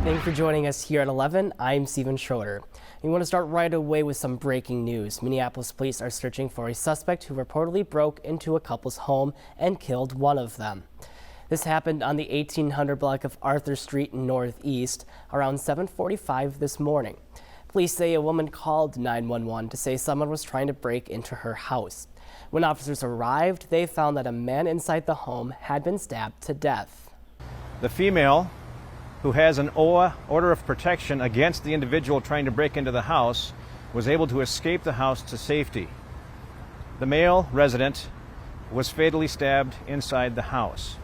Thank you for joining us here at 11. I'm Schroeder. We want to start right away with some breaking news. Minneapolis police are searching for a suspect who reportedly broke into a couple's home and killed one of them. This happened on the 1800 block of Arthur Street Northeast around 7:45 this morning. Police say a woman called 911 to say someone was trying to break into her house. When officers arrived, they found that a man inside the home had been stabbed to death. The female, who has an OA, order of protection against the individual trying to break into the house, was able to escape the house to safety. The male resident was fatally stabbed inside the house.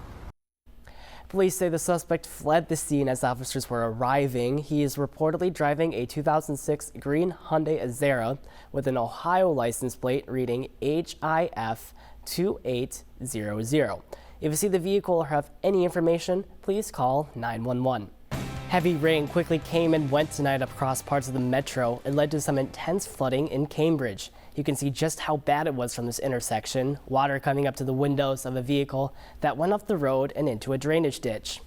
Police say the suspect fled the scene as officers were arriving. He is reportedly driving a 2006 green Hyundai Azera with an Ohio license plate reading HIF 2800. If you see the vehicle or have any information, please call 911. Heavy rain quickly came and went tonight across parts of the metro. It led to some intense flooding in Cambridge. You can see just how bad it was from this intersection. Water coming up to the windows of a vehicle that went off the road and into a drainage ditch.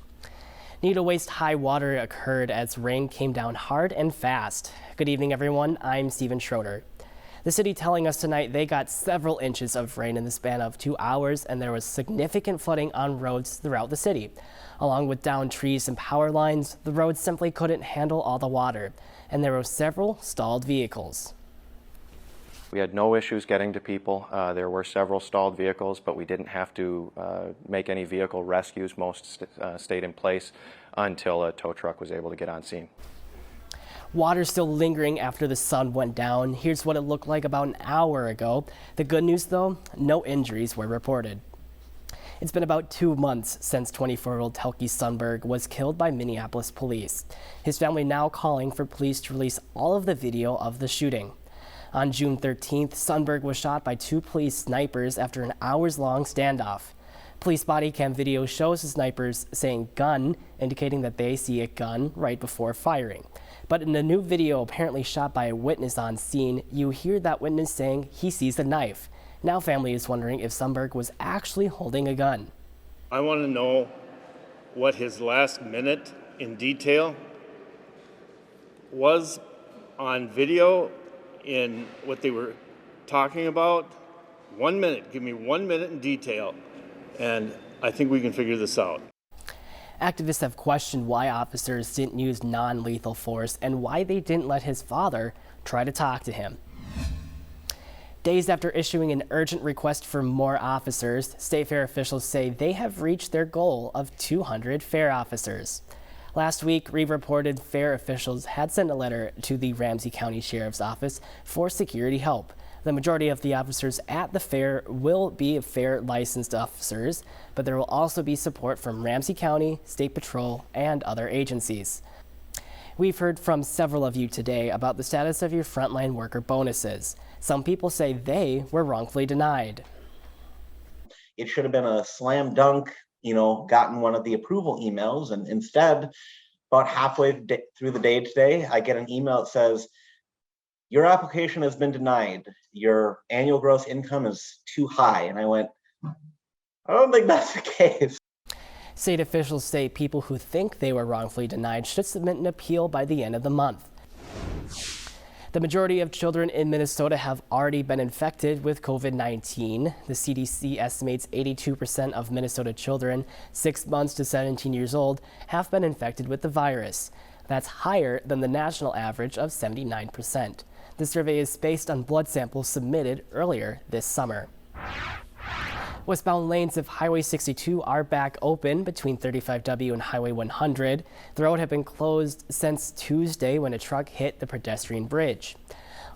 Needle-waist high water occurred as rain came down hard and fast. Good evening, everyone. I'm Schroeder. The city telling us tonight they got several inches of rain in the span of 2 hours, and there was significant flooding on roads throughout the city. Along with downed trees and power lines, the roads simply couldn't handle all the water, and there were several stalled vehicles. We had no issues getting to people. There were several stalled vehicles, but we didn't have to make any vehicle rescues. Most stayed in place until a tow truck was able to get on scene. Water still lingering after the sun went down. Here's what it looked like about an hour ago. The good news, though, no injuries were reported. It's been about 2 months since 24-year-old Telke Sundberg was killed by Minneapolis police. His family now calling for police to release all of the video of the shooting. On June 13th, Sundberg was shot by 2 police snipers after an hours-long standoff. Police body cam video shows the snipers saying gun, indicating that they see a gun right before firing. But in the new video apparently shot by a witness on scene, you hear that witness saying he sees a knife. Now family is wondering if Sundberg was actually holding a gun. I want to know what his last minute in detail was on video in what they were talking about. 1 minute, give me 1 minute in detail, and I think we can figure this out. Activists have questioned why officers didn't use non-lethal force and why they didn't let his father try to talk to him. Days after issuing an urgent request for more officers, state fair officials say they have reached their goal of 200 fair officers. Last week, we reported fair officials had sent a letter to the Ramsey County Sheriff's Office for security help. The majority of the officers at the fair will be fair licensed officers, but there will also be support from Ramsey County, State Patrol, and other agencies. We've heard from several of you today about the status of your frontline worker bonuses. Some people say they were wrongfully denied. It should have been a slam dunk, gotten one of the approval emails, and instead, about halfway through the day today, I get an email that says, your application has been denied. Your annual gross income is too high. And I went, I don't think that's the case. State officials say people who think they were wrongfully denied should submit an appeal by the end of the month. The majority of children in Minnesota have already been infected with COVID-19. The CDC estimates 82% of Minnesota children 6 months to 17 years old have been infected with the virus. That's higher than the national average of 79%. The survey is based on blood samples submitted earlier this summer. Westbound lanes of Highway 62 are back open between 35W and Highway 100. The road had been closed since Tuesday when a truck hit the pedestrian bridge.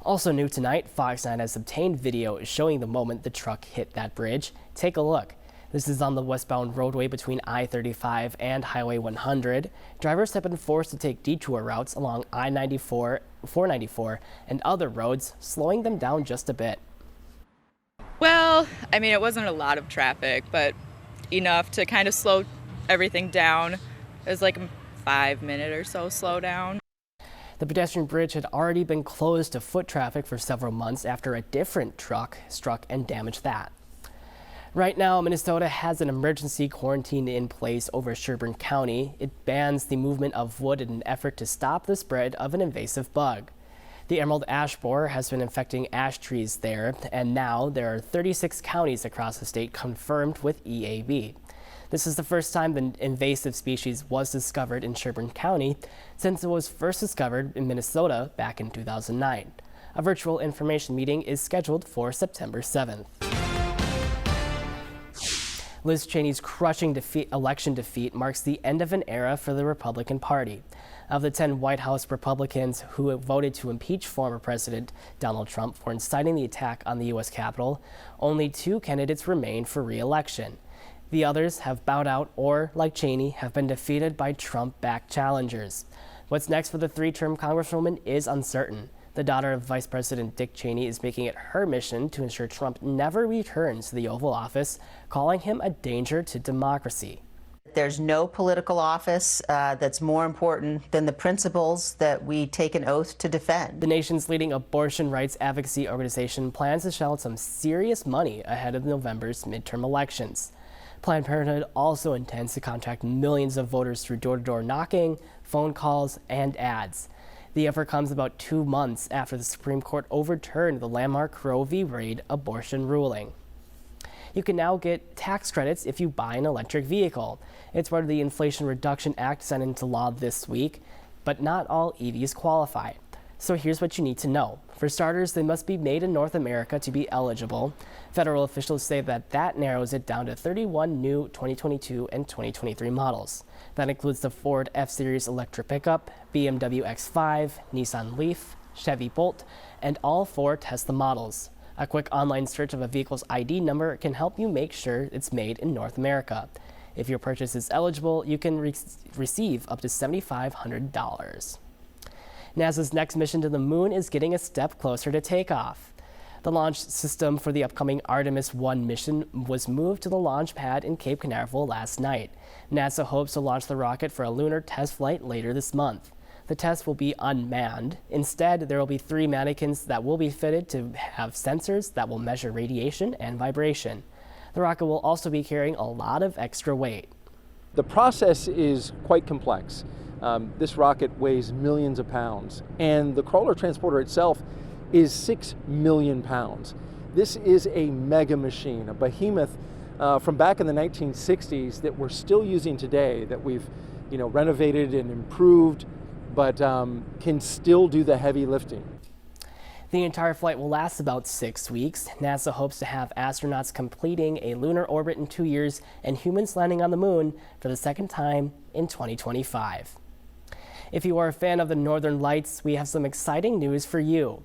Also new tonight, Fox 9 has obtained video showing the moment the truck hit that bridge. Take a look. This is on the westbound roadway between I-35 and Highway 100. Drivers have been forced to take detour routes along I-94, 494, and other roads, slowing them down just a bit. Well, I mean, it wasn't a lot of traffic, but enough to kind of slow everything down. It was like a 5-minute or so slowdown. The pedestrian bridge had already been closed to foot traffic for several months after a different truck struck and damaged that. Right now, Minnesota has an emergency quarantine in place over Schroeder County. It bans the movement of wood in an effort to stop the spread of an invasive bug. The emerald ash borer has been infecting ash trees there, and now there are 36 counties across the state confirmed with EAB. This is the first time the invasive species was discovered in Schroeder County since it was first discovered in Minnesota back in 2009. A virtual information meeting is scheduled for September 7th. Liz Cheney's crushing election defeat marks the end of an era for the Republican Party. Of the 10 White House Republicans who voted to impeach former President Donald Trump for inciting the attack on the U.S. Capitol, only 2 candidates remain for re-election. The others have bowed out or, like Cheney, have been defeated by Trump-backed challengers. What's next for the 3-term Congresswoman is uncertain. The daughter of Vice President Dick Cheney is making it her mission to ensure Trump never returns to the Oval Office, calling him a danger to democracy. There's no political office that's more important than the principles that we take an oath to defend. The nation's leading abortion rights advocacy organization plans to shell out some serious money ahead of November's midterm elections. Planned Parenthood also intends to contact millions of voters through door-to-door knocking, phone calls, and ads. The effort comes about 2 months after the Supreme Court overturned the landmark Roe v. Wade abortion ruling. You can now get tax credits if you buy an electric vehicle. It's part of the Inflation Reduction Act signed into law this week, but not all EVs qualify. So here's what you need to know. For starters, they must be made in North America to be eligible. Federal officials say that narrows it down to 31 new 2022 and 2023 models. That includes the Ford F-Series electric pickup, BMW X5, Nissan Leaf, Chevy Bolt, and all 4 Tesla models. A quick online search of a vehicle's ID number can help you make sure it's made in North America. If your purchase is eligible, you can receive up to $7,500. NASA's next mission to the moon is getting a step closer to takeoff. The launch system for the upcoming Artemis 1 mission was moved to the launch pad in Cape Canaveral last night. NASA hopes to launch the rocket for a lunar test flight later this month. The test will be unmanned. Instead, there will be 3 mannequins that will be fitted to have sensors that will measure radiation and vibration. The rocket will also be carrying a lot of extra weight. The process is quite complex. This rocket weighs millions of pounds, and the crawler transporter itself is 6 million pounds. This is a mega machine, a behemoth from back in the 1960s that we're still using today, that we've renovated and improved, but can still do the heavy lifting. The entire flight will last about 6 weeks. NASA hopes to have astronauts completing a lunar orbit in 2 years and humans landing on the moon for the second time in 2025. If you are a fan of the Northern Lights, we have some exciting news for you.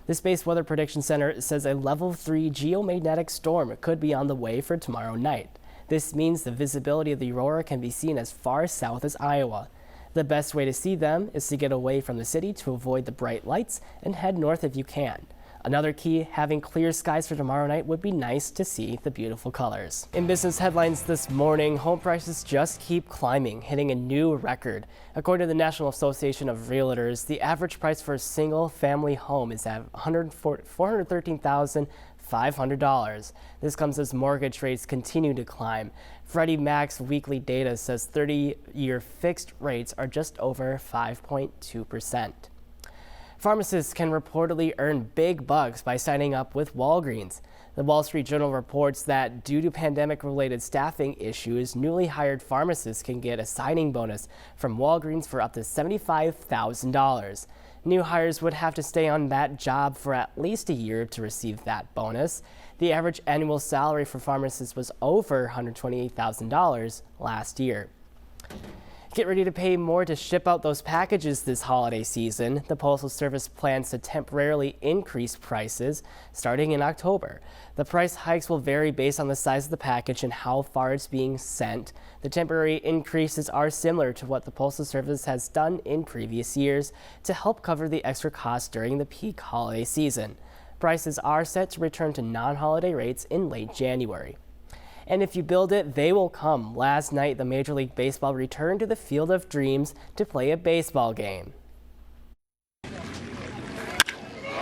The Space Weather Prediction Center says a level 3 geomagnetic storm could be on the way for tomorrow night. This means the visibility of the aurora can be seen as far south as Iowa. The best way to see them is to get away from the city to avoid the bright lights and head north if you can. Another key, having clear skies for tomorrow night would be nice to see the beautiful colors. In business headlines this morning, home prices just keep climbing, hitting a new record. According to the National Association of Realtors, the average price for a single-family home is at $413,500. This comes as mortgage rates continue to climb. Freddie Mac's weekly data says 30-year fixed rates are just over 5.2%. Pharmacists can reportedly earn big bucks by signing up with Walgreens. The Wall Street Journal reports that due to pandemic-related staffing issues, newly hired pharmacists can get a signing bonus from Walgreens for up to $75,000. New hires would have to stay on that job for at least a year to receive that bonus. The average annual salary for pharmacists was over $128,000 last year. Get ready to pay more to ship out those packages this holiday season. The Postal Service plans to temporarily increase prices starting in October. The price hikes will vary based on the size of the package and how far it's being sent. The temporary increases are similar to what the Postal Service has done in previous years to help cover the extra costs during the peak holiday season. Prices are set to return to non-holiday rates in late January. And if you build it, they will come. Last night, the Major League Baseball returned to the Field of Dreams to play a baseball game.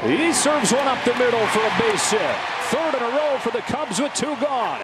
He serves one up the middle for a base hit. Third in a row for the Cubs with 2 gone.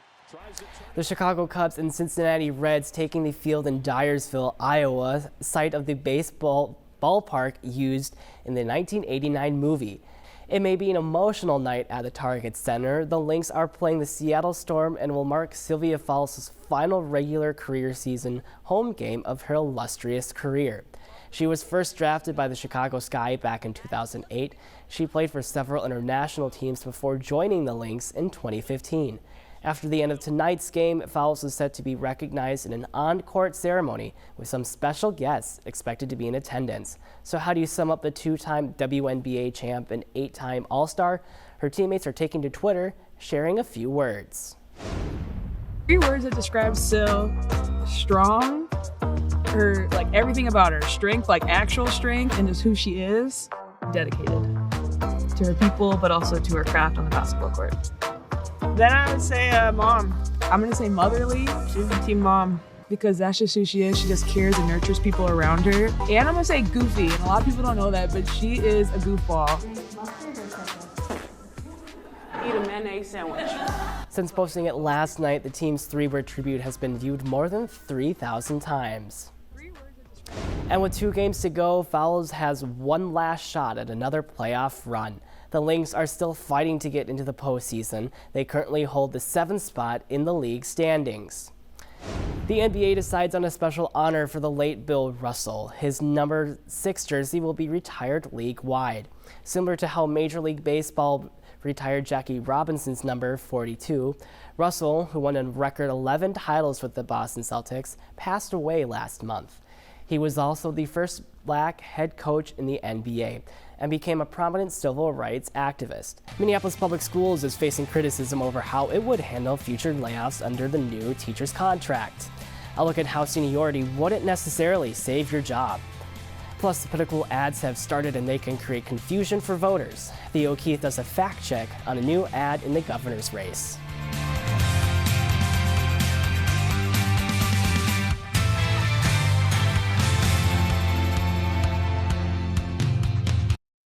The Chicago Cubs and Cincinnati Reds taking the field in Dyersville, Iowa, site of the baseball ballpark used in the 1989 movie. It may be an emotional night at the Target Center. The Lynx are playing the Seattle Storm and will mark Sylvia Fowles' final regular career season home game of her illustrious career. She was first drafted by the Chicago Sky back in 2008. She played for several international teams before joining the Lynx in 2015. After the end of tonight's game, Fowles is set to be recognized in an on-court ceremony with some special guests expected to be in attendance. So how do you sum up the two-time WNBA champ and 8-time All-Star? Her teammates are taking to Twitter, sharing a few words. 3 words that describe Sil: strong, her, like everything about her, strength, like actual strength, and just who she is, dedicated to her people, but also to her craft on the basketball court. Then I would say mom. I'm gonna say motherly. She's a team mom. Because that's just who she is. She just cares and nurtures people around her. And I'm gonna say goofy, and a lot of people don't know that, but she is a goofball. Eat a mayonnaise sandwich. Since posting it last night, the team's 3-word tribute has been viewed more than 3,000 times. And with 2 games to go, Fowles has one last shot at another playoff run. The Lynx are still fighting to get into the postseason. They currently hold the 7th spot in the league standings. The NBA decides on a special honor for the late Bill Russell. His number 6 jersey will be retired league-wide. Similar to how Major League Baseball retired Jackie Robinson's number 42, Russell, who won a record 11 titles with the Boston Celtics, passed away last month. He was also the first black head coach in the NBA and became a prominent civil rights activist. Minneapolis Public Schools is facing criticism over how it would handle future layoffs under the new teacher's contract. A look at how seniority wouldn't necessarily save your job. Plus, the political ads have started and they can create confusion for voters. Theo Keith does a fact check on a new ad in the governor's race.